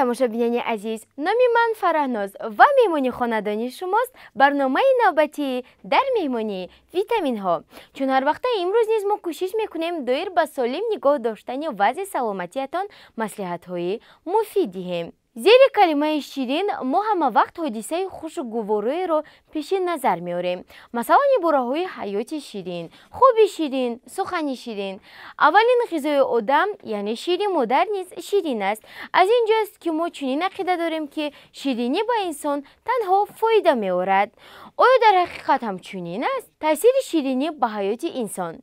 тамошобинани азиз, номи ман Фараҳноз ва меҳмони хонадони шумост. барномаи навбатии дар меҳмонӣ витаминҳо. чун ҳар вақта имрӯз низ мо кӯшиш мекунем доир ба солим нигоҳ доштани вазъи саломатиятон маслиҳатҳои муфид диҳем. зери калимаи ширин мо ҳама вақт ҳодисаи хушу гувороеро пеши назар меорем. масалан ибораҳои ҳаёти ширин, хоби ширин, сухани ширин. аввалин ғизои одам яъне шири модар низ ширин аст. аз ин ҷост ки мо чунин ақида дорем ки ширинӣ ба инсон танҳо фоида меорад. оё дар ҳақиқат ҳам чунин аст? таъсири ширинӣ ба ҳаёти инсон.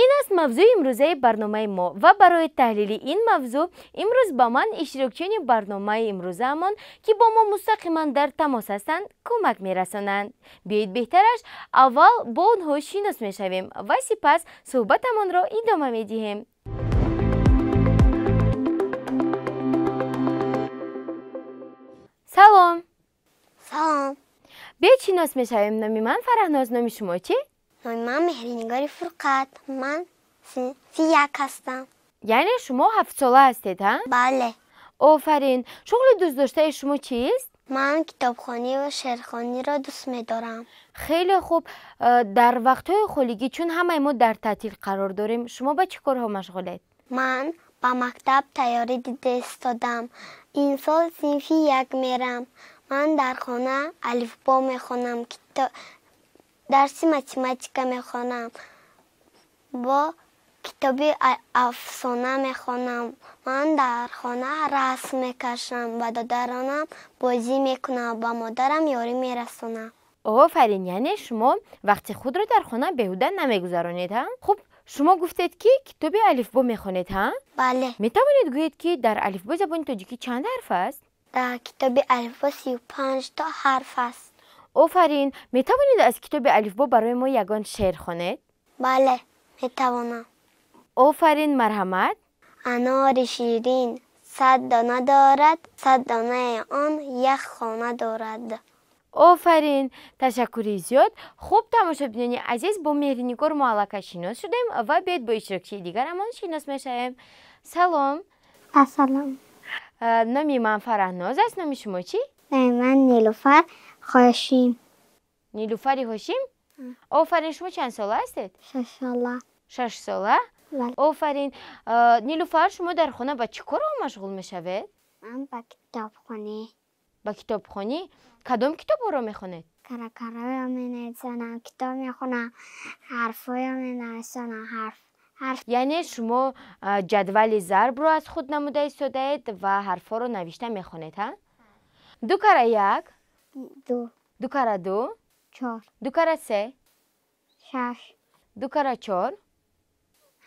ин аст мавзӯи имрӯзаи барномаи мо ва барои таҳлили ин мавзӯъ имрӯз ба ман иштирокчиёни барномаи имрӯзаамон ки бо мо мустақиман дар тамос ҳастанд кӯмак мерасонанд. биёед беҳтараш аввал бо онҳо шинос мешавем ва сипас суҳбатамонро идома медиҳем. салом. салом. биёед шинос мешавем. номи ман Фараҳноз, номи шумо чӣ? номи ман Меҳринигори Фурқат. ман 31 ҳастам. яъне шумо 7 сола ҳастед, ҳа? бале. офарин. шуғли дӯстдоштаи шумо чист? ман китобхонӣ ва шеърхониро дӯст медорам. хеле хуб. дар вақтҳои холигӣ чун ҳамаи мо дар таътил қарор дорем, шумо ба чӣ корҳо машғулед? ман ба мактаб тайёрӣ дида истодам. ин сол синфи 1 мерам. ман дар хона алифбо мехонам, дарси математика мехонам, бо китоби афсона мехонам. ман дар хона расм мекашам, ба додаронам бозӣ мекунам, ба модарам ёрӣ мерасонам. офарин, яъне шумо вақти худро дар хона беҳуда намегузаронед, ҳа? хуб, шумо гуфтед ки китоби алифбо мехонед, ҳа? бале. метавонед гӯед ки дар алифбои забони тоҷикӣ чанд ҳарф аст? дар китоби алифбо 35 та ҳарф аст. офарин, метавонед аз китоби алифбо барои мо ягон шеър хонед? бале, метавонам. офарин, марҳамат. анори ширин 100 дона дорад, 100 донаи он 1 хона дорад. офарин, ташаккури зиёд. хуб, тамошобинони азиз, бо Меҳринигор мо аллакай шинос шудем ва биёед бо иштирокчии дигарамон шинос мешавем. салом. ассалом. номи ман Фараҳноз аст. номи шумо чӣ? номи ман Нилуфар Ҳошим. нилуфари ҳошим? офарин, шумо чанд сола ҳастед? 6 сола. 6 сола? бале. офарин. нилуфар, шумо дар хона ба чӣ корҳо машғул мешавед? ман ба китобхонӣ. ба китобхонӣ? кадом китобҳоро мехонед? каракараро менависонам, китоб мехонам, ҳарфҳоро менависонам. ҳарф. яъне шумо ҷадвали зарбро аз худ намуда истодаед ва ҳарфҳоро навишта мехонед, ҳа? 2 кара 1, 2, 2 кара 2, 4, 2 кара 3, 6, 2 кара 4,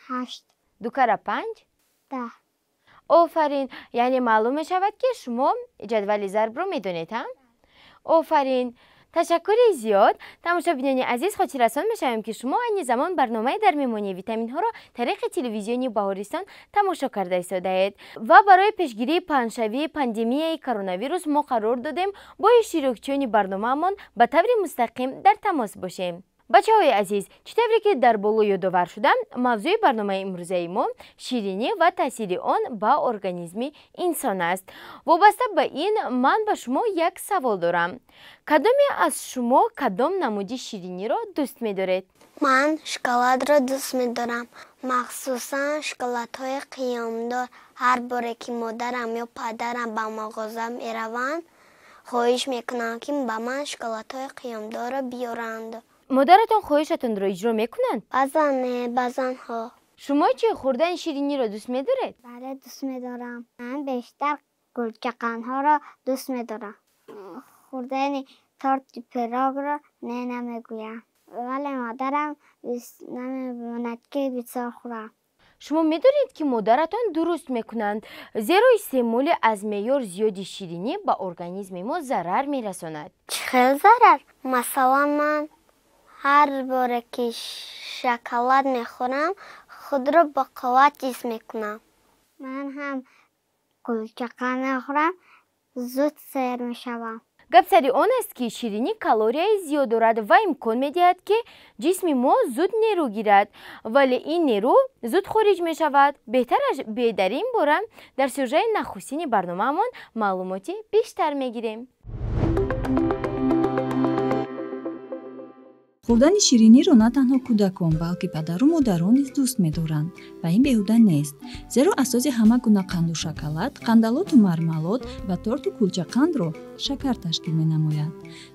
8, 2 кара 5. 10. офарин, яъне маълум мешавад ки шумо ҷадвали зарбро медонед, ҳа? офарин, ташаккури зиёд. тамошобинони азиз, хотиррасон мешавем ки шумо айни замон барномаи дар меҳмонии витаминҳоро тариқи телевизиони Баҳористон тамошо карда истодаед ва барои пешгирии паҳншавии пандемияи коронавирус мо қарор додем бо иштирокчиёни барномаамон ба таври мустақим дар тамос бошем. бачаҳои азиз, чӣ тавре ки дар боло ёдовар шудам, мавзӯи барномаи имрӯзаи мо ширинӣ ва таъсири он ба организми инсон аст. вобаста ба ин ман ба шумо як савол дорам. кадоме аз шумо кадом намуди шириниро дӯст медоред? ман шоколадро дӯст медорам, махсусан шоколадҳои қиёмдор. ҳар боре ки модарам ё падарам ба мағоза мераванд, хоҳиш мекунам ки ба ман шоколадҳои қиёмдорро биёранд. модаратон хоҳишатонро иҷро мекунанд? баъзан не, баъзанҳо. шумо чӣ, хӯрдани шириниро дӯст медоред? бале, дӯст медорам. ман бештар гулчақандҳоро дӯст медорам. хӯрдани торти пирогро не намегӯям, вале модарам намебинад ки бисёр хӯрам. шумо медонед ки модаратон дуруст мекунанд, зеро истеъмоли аз меъёр зиёди ширинӣ ба организми мо зарар мерасонад. чӣ хел зарар? масалан, ман ҳар боре ки шоколад мехӯрам, худро бақувват ҳис мекунам. ман ҳам гулчақанд мехӯрам, зуд сер мешавам. гап сари он аст ки ширинӣ калорияи зиёд дорад ва имкон медиҳад ки ҷисми мо зуд нерӯ гирад, вале ин нерӯ зуд хориҷ мешавад. беҳтараш биёед дар ин бора дар сюжаи нахустини барномаамон маълумоти бештар мегирем. хӯрдани шириниро на танҳо кӯдакон, балки падару модарон низ дӯст медоранд ва ин беҳуда нест, зеро асоси ҳама гуна қанду шоколад, қандалоту мармалод ва торту кулчақандро шакар ташкил менамояд.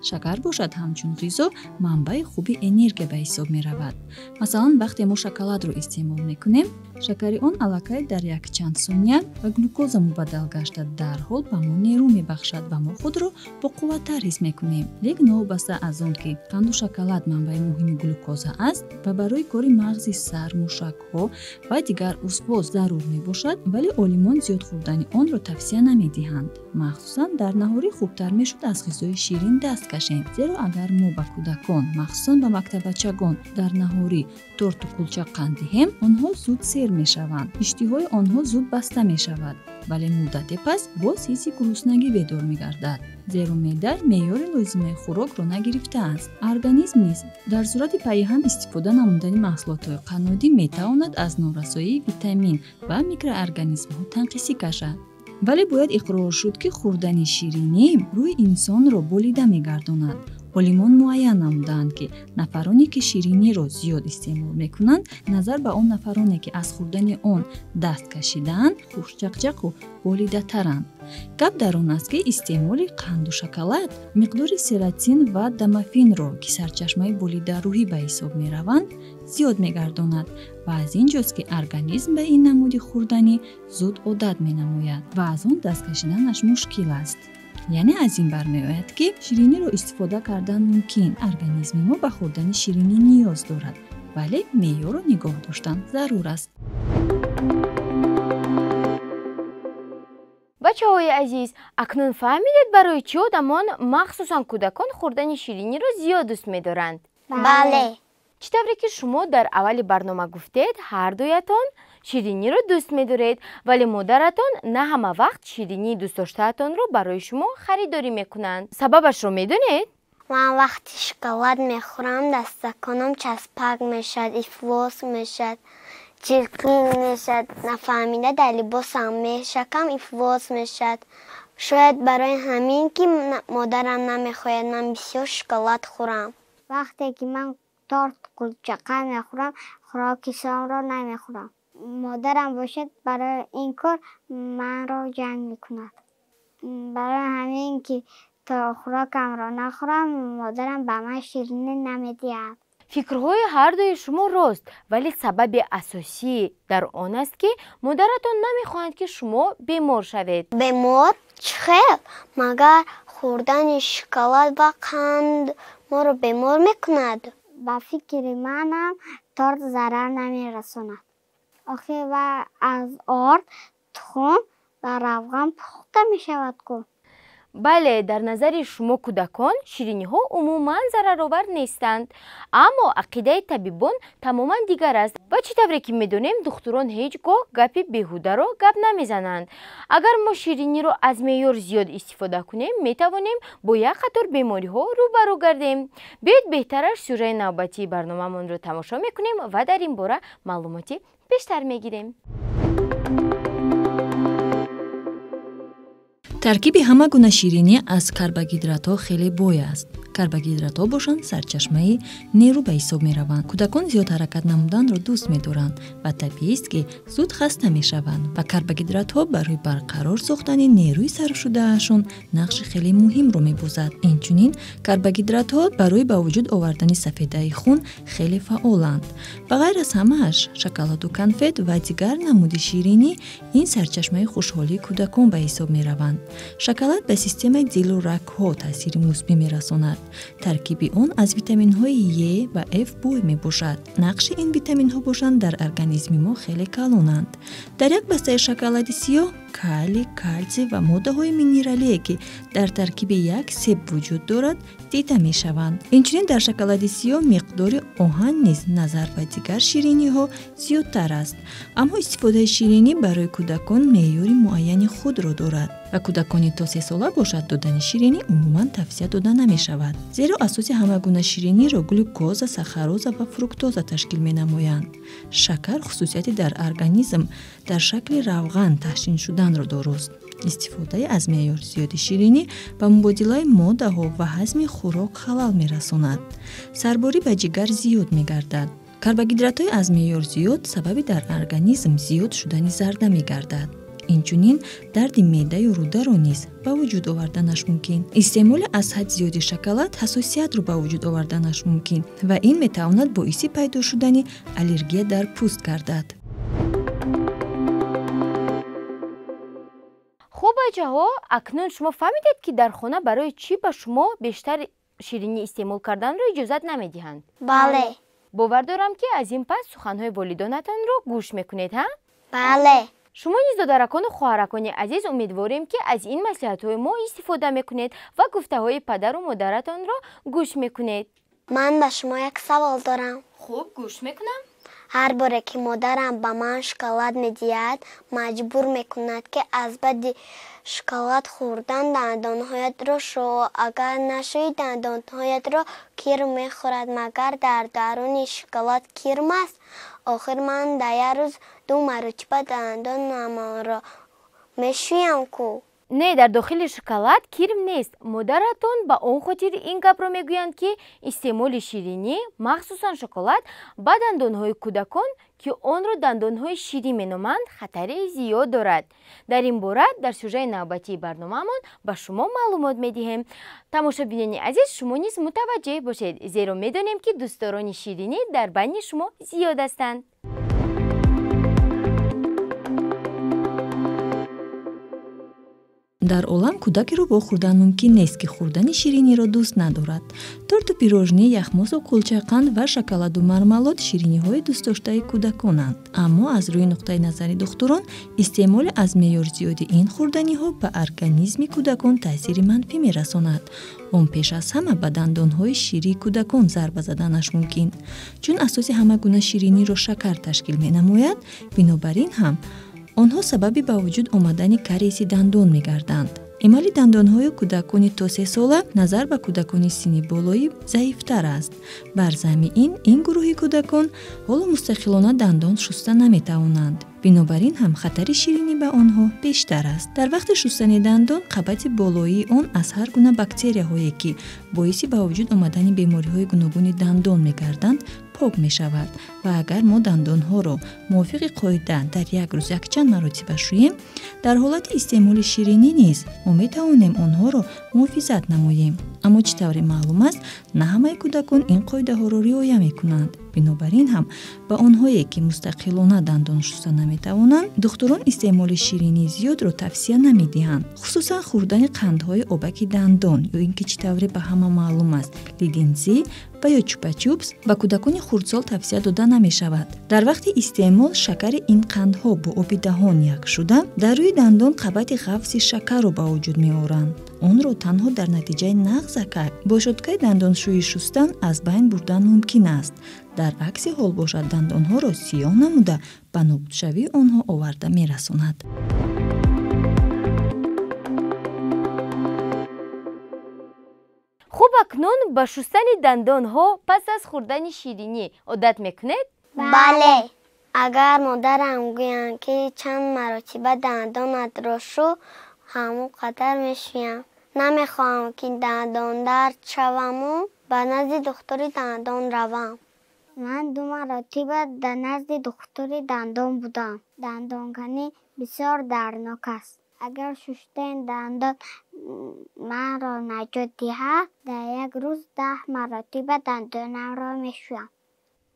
Шакар бошад ҳамчун ғизо манбаи хуби энергия ба ҳисоб меравад. Масалан, вақте мо шоколадро истеъмол мекунем, шакари он аллакай дар якчанд сония ба глюкоза мубаддал гашта дарҳол ба мо нерӯ мебахшад ва мо худро боқувваттар ҳис мекунем. лекин новобаста аз он ки қанду шоколад манбаи муҳими глюкоза аст ва барои кори мағзи сар, мушакҳо ва дигар узвҳо зарур мебошад, вале олимон зиёд хӯрдани онро тавсия намедиҳанд. махсусан дар наҳорӣ хубтар мешуд аз ғизои ширин даст кашем, зеро агар мо ба кӯдакон, махсусан ба мактабачагон дар наҳорӣ торту кулчақанд диҳем, онҳо зуд сер мешаванд, иштиҳои онҳо зуд баста мешавад, вале муддати пас боз ҳисси гуруснагӣ бедор мегардад, зеро меъда меъёри лозимаи хӯрокро нагирифтааст. организм низ дар сурати паиҳам истифода намудани маҳсулотҳои қаннодӣ метавонад аз норасоии витамин ва микроорганизмҳо танқисӣ кашад. вале бояд иқрор шуд ки хӯрдани ширинӣ рӯи инсонро болида мегардонад. олимон муайян намуданд ки нафароне ки шириниро зиёд истеъмол мекунанд, назар ба он нафароне ки аз хӯрдани он даст кашидаанд, хушчақчақу болидатаранд. гап дар он аст ки истеъмоли қанду шоколад миқдори серотин ва домофинро ки сарчашмаи болидарӯҳӣ ба ҳисоб мераванд, зиёд мегардонад ва аз ин ҷост ки организм ба ин намуди хӯрданӣ зуд одат менамояд ва аз он даст кашиданаш мушкил аст. яъне аз ин бармеояд ки шириниро истифода кардан мумкин, организми мо ба хӯрдани ширинӣ ниёз дорад, вале меъёрро нигоҳ доштан зарур аст. бачаҳои азиз, акнун фаҳмидед барои чӣ одамон, махсусан кӯдакон, хӯрдани шириниро зиёд дӯст медоранд? бале. чӣ тавре ки шумо дар аввали барнома гуфтед, ҳардуятон шириниро дӯст медоред, вале модаратон на ҳама вақт ширинии дӯстдоштаатонро барои шумо харидорӣ мекунанд. сабабашро медонед? ман вақти шоколад мехӯрам, дастаконам часпак мешад, ифлос мешад, чирқин мешад, нафаҳмида дар либосам мешакам, ифлос мешад. шояд барои ҳамин ки модарам намехоҳад ман бисёр шоколад хӯрам. вақте ки ман торт кулчақа мехӯрам, хӯроки соамро намехӯрам. модарам бошад, барои ин кор манро ҷанг мекунад. барои ҳамин ки то хӯрокамро нахӯрам, модарам ба ман ширинӣ намедиҳад. фикрҳои ҳардуи шумо рост, вале сабаби асосӣ дар он аст ки модаратон намехоҳанд ки шумо бемор шавед. бемор? чӣ хел? магар хӯрдани шоколад ва қанд моро бемор мекунад? ба фикри манам торт зарар намерасонад. охе ва аз орд, тухм ва равған пухта мешавад ку. бале, дар назари шумо кӯдакон шириниҳо умуман зараровар нестанд, аммо ақидаи табибон тамоман дигар аст ва чӣ тавре ки медонем, духтурон ҳеҷ гоҳ гапи беҳударо гап намезананд. агар мо шириниро аз меъёр зиёд истифода кунем, метавонем бо як қатор бемориҳо рӯбарӯ гардем. биёед беҳтараш сюжаи навбатии барномамонро тамошо мекунем ва дар ин бора маълумоти бештар мегирем. таркиби ҳама гуна ширинӣ аз карбогидратҳо хеле бой аст. карбогидратҳо бошанд сарчашмаи нерӯ ба ҳисоб мераванд. кӯдакон зиёд ҳаракат намуданро дӯст медоранд ва табиист ки зуд хаста мешаванд ва карбогидратҳо барои барқарор сохтани нерӯи сарфшудаашон нақши хеле муҳимро мебозад. инчунин карбогидратҳо барои ба вуҷуд овардани сафедаи хун хеле фаъоланд. ба ғайр аз ҳамааш, шоколаду конфет ва дигар намуди ширинӣ ин сарчашмаи хушҳолии кӯдакон ба ҳисоб мераванд. шоколад ба системаи дилу рагҳо таъсири мусбӣ мерасонад. таркиби он аз витаминҳои Е ва Ф бой мебошад. нақши ин витаминҳо бошанд дар организми мо хеле калонанд. дар як бастаи шоколади сиёҳ калий, кальций ва моддаҳои минералие ки дар таркиби як себ вуҷуд дорад дида мешаванд. Инчунин дар шоколади сиёҳ миқдори оҳан низ назар ба дигар шириниҳо зиёдтар аст. Аммо истифодаи ширинӣ барои кӯдакон меъёри муайяни худро дорад ва кӯдакони то 3 сола бошад додани ширинӣ умуман тавсия дода намешавад. Зеро асоси ҳама гуна шириниро глюкоза, сахароза ва фруктоза ташкил менамоянд. Шакар хусусияти дар организм дар шакли равған таҳшин шуданро дорост. истифодаи аз меъёр зиёди ширинӣ ба мубодилаи моддаҳо ва ҳазми хӯрок халал мерасонад. Сарборӣ ба ҷигар зиёд мегардад. Карбогидратҳои аз меъёр зиёд сабаби дар организм зиёд шудани зарда мегардад. инчунин дарди меъдаю рӯдаро низ ба вуҷуд оварданаш мумкин. истеъмоли аз ҳад зиёди шоколад ҳассосиятро ба вуҷуд оварданаш мумкин ва ин метавонад боиси пайдо шудани аллергия дар пӯст гардад. хуб бачаҳо, акнун шумо фаҳмидед ки дар хона барои чӣ ба шумо бештар ширинӣ истеъмол карданро иҷозат намедиҳанд? бале. бовар дорам ки аз ин пас суханҳои волидонатонро гӯш мекунед, ҳа? бале. шумо низ додаракону хоҳаракони азиз умедворем ки аз ин маслиҳатҳои мо истифода мекунед ва гуфтаҳои падару модаратонро гӯш мекунед. ман ба шумо як савол дорам. хуб, гӯш мекунам. ҳар боре ки модарам ба ман шоколад медиҳад, маҷбур мекунад ки аз баъди шоколад хӯрдан дандонҳоятро шуо. агар нашӯи дандонҳоятро кирм мехӯрад, магар дар даруни шоколад кирм аст? охир ман дар як рӯз 2 маротиба дандонамро мешӯям ку. не, дар дохили шоколад кирм нест. модаратон ба он хотир ин гапро мегӯянд ки истеъмоли ширинӣ, махсусан шоколад, ба дандонҳои кӯдакон ки онро дандонҳои ширин меноманд, хатари зиёд дорад. дар ин бора дар сюжаи навбатии барномаамон ба шумо маълумот медиҳем. тамошобинони азиз, шумо низ мутаваҷҷеҳ бошед, зеро медонем ки дӯстдорони ширинӣ дар байни шумо зиёд ҳастанд. дар олам кӯдакеро вохӯрдан мумкин нест ки хӯрдани шириниро дӯст надорад. торту пирожнӣ, яхмосу кулчақанд ва шоколаду мармалод шириниҳои дӯстдоштаи кӯдаконанд. аммо аз рӯи нуқтаи назари духтурон истеъмоли аз меъёр зиёди ин хӯрданиҳо ба организми кӯдакон таъсири манфӣ мерасонад. он пеш аз ҳама ба дандонҳои ширии кӯдакон зарба заданаш мумкин. чун асоси ҳама гуна шириниро шакар ташкил менамояд, бинобар ин ҳам онҳо сабаби ба вуҷуд омадани кариеси дандон мегарданд. эмали дандонҳои кӯдакони то 3 сола назар ба кӯдакони синни болоӣ заифтар аст. бар замми ин гурӯҳи кӯдакон ҳоло мустақилона дандон шуста наметавонанд. бинобар ин ҳам хатари ширинӣ ба онҳо бештар аст. дар вақти шустани дандон қабати болоии он аз ҳар гуна бактерияҳое ки боиси ба вуҷуд омадани бемориҳои гуногуни дандон мегарданд пок мешавад ва агар мо дандонҳоро мувофиқи қоида дар як рӯз якчанд маротиба шӯем, дар ҳолати истеъмоли ширинӣ низ мо метавонем онҳоро муҳофизат намоем. аммо чӣ тавре маълум аст, на ҳамаи кӯдакон ин қоидаҳоро риоя мекунанд. бинобар ин ҳам ба онҳое ки мустақилона дандон шуста наметавонанд, духтурон истеъмоли ширинии зиёдро тавсия намедиҳанд. хусусан хӯрдани қандҳои обаки дандон ё ин ки чӣ тавре ба ҳама маълум аст, лидинзӣ ва ё чупа-чупс ба кӯдакони хурдсол тавсия дода намешавад. дар вақти истеъмол шакари ин қандҳо бо оби даҳон як шуда, дар рӯи дандон қабати ғафси шакарро ба вуҷуд меоранд. онро танҳо дар натиҷаи нағзакак бо щёткаи дандоншӯӣ шустан аз байн бурдан мумкин аст. дар акси ҳол бошад, дандонҳоро сиёҳ намуда ба нобудшавии онҳо оварда мерасонад. хуб, акнун ба шустани дандонҳо пас аз хӯрдани ширинӣ одат мекунед? бале. агар модарам гӯянд ки чанд маротиба дандонатро шӯ, ҳамон қадар мешӯям. намехоҳам ки дандон дард шаваму ба назди духтури дандон равам. ман 2 маротиба дар назди духтури дандон будам. дандонканӣ бисёр дарднок аст. агар шуштаи дандон маро наҷот диҳад, дар як рӯз 10 маротиба дандонамро мешӯям.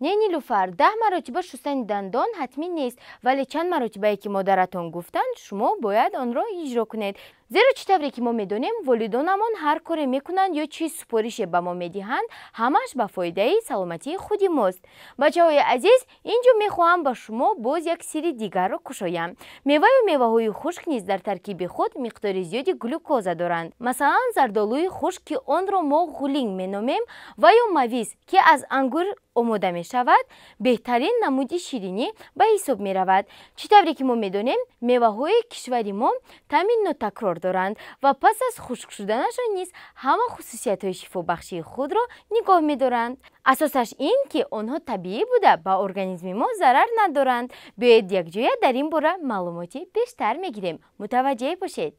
не нилуфар, 10 маротиба шустани дандон ҳатмӣ нест, вале чанд маротибае ки модаратон гуфтанд, шумо бояд онро иҷро кунед. зеро чӣ тавре ки мо медонем волидонамон ҳар коре мекунанд ё чӣ супорише ба мо медиҳанд ҳамаш ба фоидаи саломатии худи мост. бачаҳои азиз, инҷо мехоҳам ба шумо боз як сирри дигарро кушоям. меваю меваҳои хушк низ дар таркиби худ миқдори зиёди глюкоза доранд. масалан зардолуи хушк ки онро мо ғулинг меномем ва ё мавиз ки аз ангур омода мешавад беҳтарин намуди ширинӣ ба ҳисоб меравад. чӣ тавре ки мо медонем меваҳои кишвари мо таъми нотакрор доранд ва пас аз хушк шуданашон низ ҳама хусусиятҳои шифобахшии худро нигоҳ медоранд. асосаш ин ки онҳо табиӣ буда ба организми мо зарар надоранд. биёед якҷоя дар ин бора маълумоти бештар мегирем. мутаваҷҷеҳ бошед.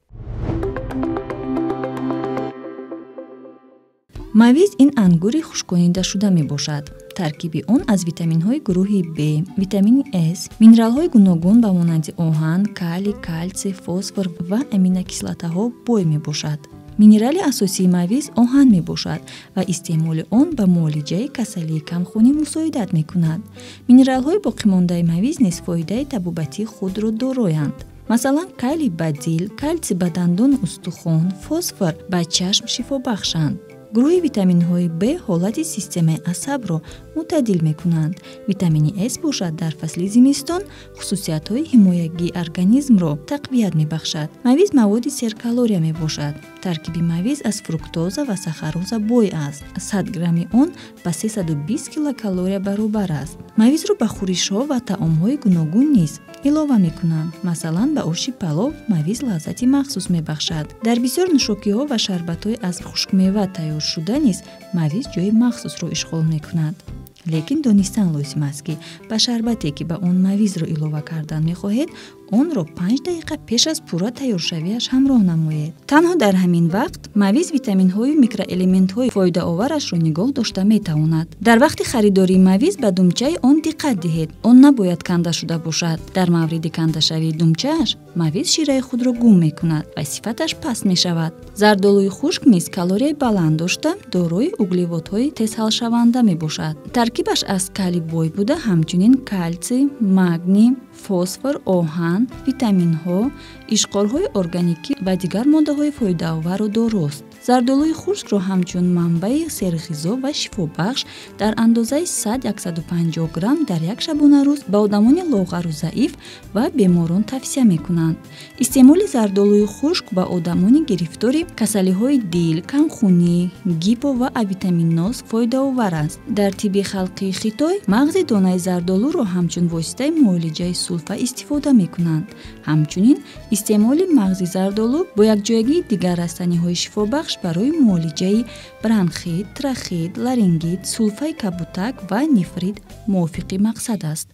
мавиз ин ангури хушкконида шуда мебошад. таркиби он аз витаминҳои гурӯҳи Б, витамини С, минералҳои гуногун ба монанди оҳан, калий, калтсий, фосфор ва аминокислотаҳо бой мебошад. минерали асосии мавиз оҳан мебошад ва истеъмоли он ба муолиҷаи касалии камхунӣ мусоидат мекунад. минералҳои боқимондаи мавиз низ фоидаи табобатии худро дороянд. масалан калий ба дил, калтсий ба дандону устухон, фосфор ба чашм шифобахшанд. гурӯҳи витаминҳои Б ҳолати системаи асабро мутаддил мекунанд. витамини С бошад дар фасли зимистон хусусиятҳои ҳимоягии организмро тақвият мебахшад. мавиз маводи серкалория мебошад. таркиби мавиз аз фруктоза ва сахароза бой аст. 100 грамми он ба 320 килокалория баробар аст. мавизро ба хӯришҳо ва таомҳои гуногун низ илова мекунанд. масалан ба оши палов мавиз лаззати махсус мебахшад. дар бисёр нушокиҳо ва шарбатҳои аз хушкмева тайёр шуда низ мавиз ҷойи махсусро ишғол мекунад. лекин донистан лозим аст ки ба шарбате ки ба он мавизро илова кардан мехоҳед онро 5 дақиқа пеш аз пурра тайёршавиаш ҳамроҳ намоед. танҳо дар ҳамин вақт мавиз витаминҳои микроэлементҳои фоидаоварашро нигоҳ дошта метавонад. дар вақти харидории мавиз ба думчаи он диққат диҳед. он набояд канда шуда бошад. дар мавриди кандашавии думчааш мавиз шираи худро гум мекунад ва сифаташ паст мешавад. зардолуи хушк низ калорияи баланд дошта дорои углеводҳои тезҳалшаванда мебошад. таркибаш аз калий бой буда ҳамчунин калтсий, магний, фосфор, оҳан, витаминҳо, ишқорҳои органикӣ ва дигар моддаҳои фоидаоварро дорост. зардолуи хушкро ҳамчун манбаи серғизо ва шифобахш дар андозаи 100-150 грамм дар як шабона рӯз ба одамони лоғару заиф ва беморон тавсия мекунанд. истеъмоли зардолуи хушк ба одамони гирифтори касалиҳои дил, камхунӣ, гипо ва авитаминноз фоидаовар аст. дар тибби халқии Хитой мағзи донаи зардолуро ҳамчун воситаи муолиҷаи сулфа истифода мекунанд. ҳамчунин истеъмоли мағзи зардолу бо якҷоягии дигар растаниҳои шифобахш барои муолиҷаи бронхит, трахит, ларингит, сулфаи кабутак ва нефрит мувофиқи мақсад аст.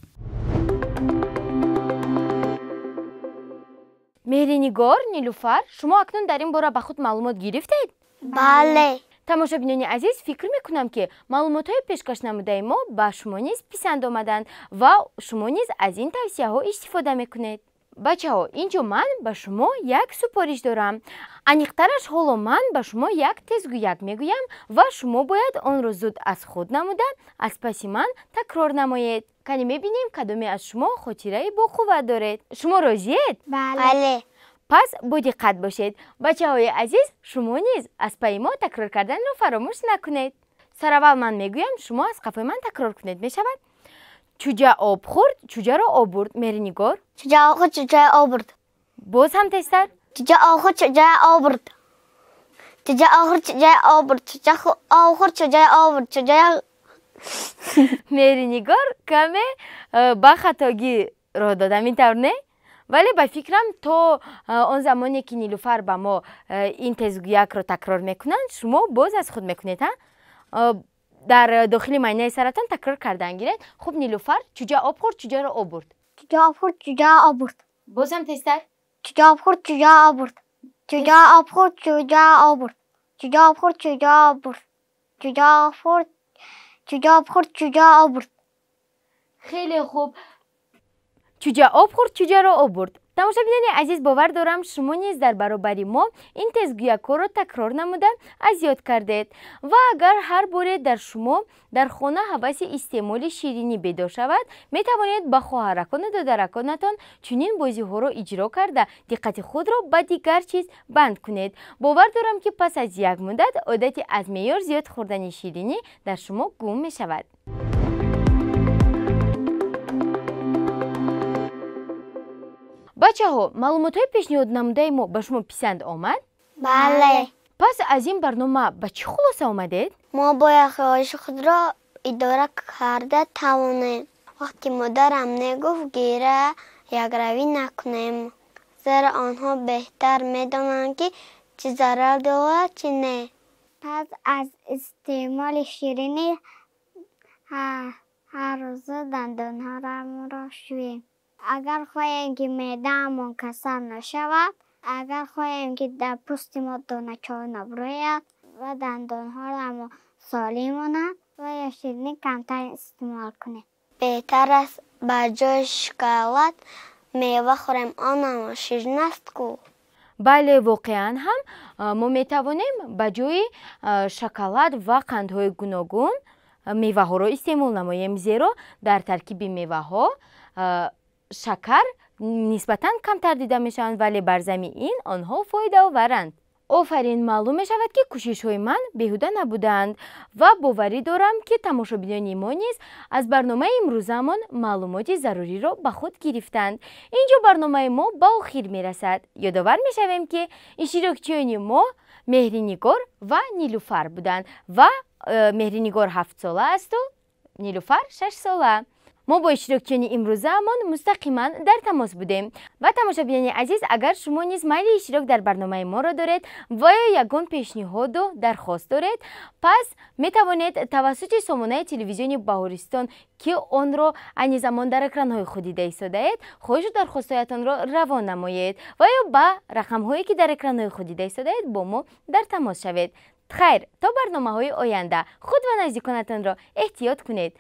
меҳринигор, нилуфар, шумо акнун дар ин бора ба худ маълумот гирифтед? бале. тамошобинони азиз, фикр мекунам ки маълумотҳои пешкаш намудаи мо ба шумо низ писанд омаданд ва шумо низ аз ин тавсияҳо истифода мекунед. бачаҳо, инҷо ман ба шумо як супориш дорам. аниқтараш ҳоло ман ба шумо як тезгӯяк мегӯям ва шумо бояд онро зуд аз худ намуда аз паси ман такрор намоед. кани мебинем кадоме аз шумо хотираи боқувват доред. шумо розиед? бале. пас бо диққат бошед. бачаҳои азиз, шумо низ аз паи мо такрор карданро фаромӯш накунед. сараввал ман мегӯям, шумо аз қафои ман такрор кунед. мешавад? чӯҷа об хӯрд, чӯҷаро об бурд. меҳринигор? чӯҷа об хӯрд, чӯҷа об бурд. боз ҳам тезтар? чӯҷа об хӯрд, чӯҷа об бурд. чӯҷа об хӯрд, чӯҷа об бурд. чӯҷа об хӯрд, чӯҷа об бурд. чӯҷа меҳринигор каме ба хатогиро додам, ин тавр не? вале ба фикрам то он замоне ки нилуфар ба мо ин тезгӯякро такрор мекунанд, шумо боз аз худ мекунед. дар дохили майнаи саратон такрор кардан гиред. хуб нилуфар, чӯҷа об хӯрд, чӯҷаро об бурд. чӯҷа об хӯрд, чӯҷа об бурд. боз ҳам тезтар? чӯҷа об хӯрд, чӯҷа об бурд. чӯҷа об хӯрд, чӯҷа об бурд. чӯҷа об хӯрд, чӯҷа об бурд. чӯҷа об хӯрд, чӯҷа об хӯрд, чӯҷа об бурд. хеле хуб. чӯҷа об хӯрд, чӯҷаро об бурд. тамошобинони азиз, бовар дорам шумо низ дар баробари мо ин тезгӯякҳоро такрор намуда азёд кардед ва агар ҳар боре дар шумо дар хона ҳаваси истеъмоли ширинӣ бедор шавад, метавонед ба хоҳаракону додараконатон чунин бозиҳоро иҷро карда диққати худро ба дигар чиз банд кунед. бовар дорам ки пас аз як муддат одати аз меъёр зиёд хӯрдани ширинӣ дар шумо гум мешавад. бачаҳо, маълумотҳои пешниҳод намудаи мо ба шумо писанд омад? бале. пас аз ин барнома ба чӣ хулоса омадед? мо бояд хоҳиши худро идора карда тавонем. вақти модарам негуфт гира якравӣ накунем, зеро онҳо беҳтар медонанд ки чӣ зарар дорад, чӣ не. пас аз истеъмоли ширинӣ ҳар рӯза дандонҳоямонро шӯем. агар хоҳем ки меъдаамон касал нашавад, агар хоҳем ки дар пӯсти мо доначор набурӯяд ва дандонҳоямон солим монад, бояд ширинӣ камтар истеъмол кунем. беҳтар аст ба ҷои шоколад мева хӯрем, онам ширин аст ку. бале, воқеан ҳам мо метавонем ба ҷои шоколад ва қандҳои гуногун меваҳоро истеъмол намоем, зеро дар таркиби меваҳо шакар нисбатан камтар дида мешаванд, вале бар замми ин онҳо фоидаоваранд. офарин, маълум мешавад ки кӯшишҳои ман беҳуда набуданд ва боварӣ дорам ки тамошобинони мо низ аз барномаи имрӯзамон маълумоти заруриро ба худ гирифтанд. инҷо барномаи мо ба охир мерасад. ёдовар мешавем ки иштирокчиёни мо меҳринигор ва нилуфар буданд ва меҳринигор 7 сола асту нилуфар 6 сола. мо бо иштирокчиёни имрӯзаамон мустақиман дар тамос будем. ва тамошобинони азиз, агар шумо низ майли иштирок дар барномаи моро доред ва ё ягон пешниҳоду дархост доред, пас метавонед тавассути сомонаи телевизиони Баҳористон ки онро айни замон дар экранҳои худ дида истодаед, хоҳишу дархостҳоятонро равон намоед ва ё ба рақамҳое ки дар экранҳои худ дида истодаед бо мо дар тамос шавед. хайр, то барномаҳои оянда худ ва наздиконатонро эҳтиёт кунед.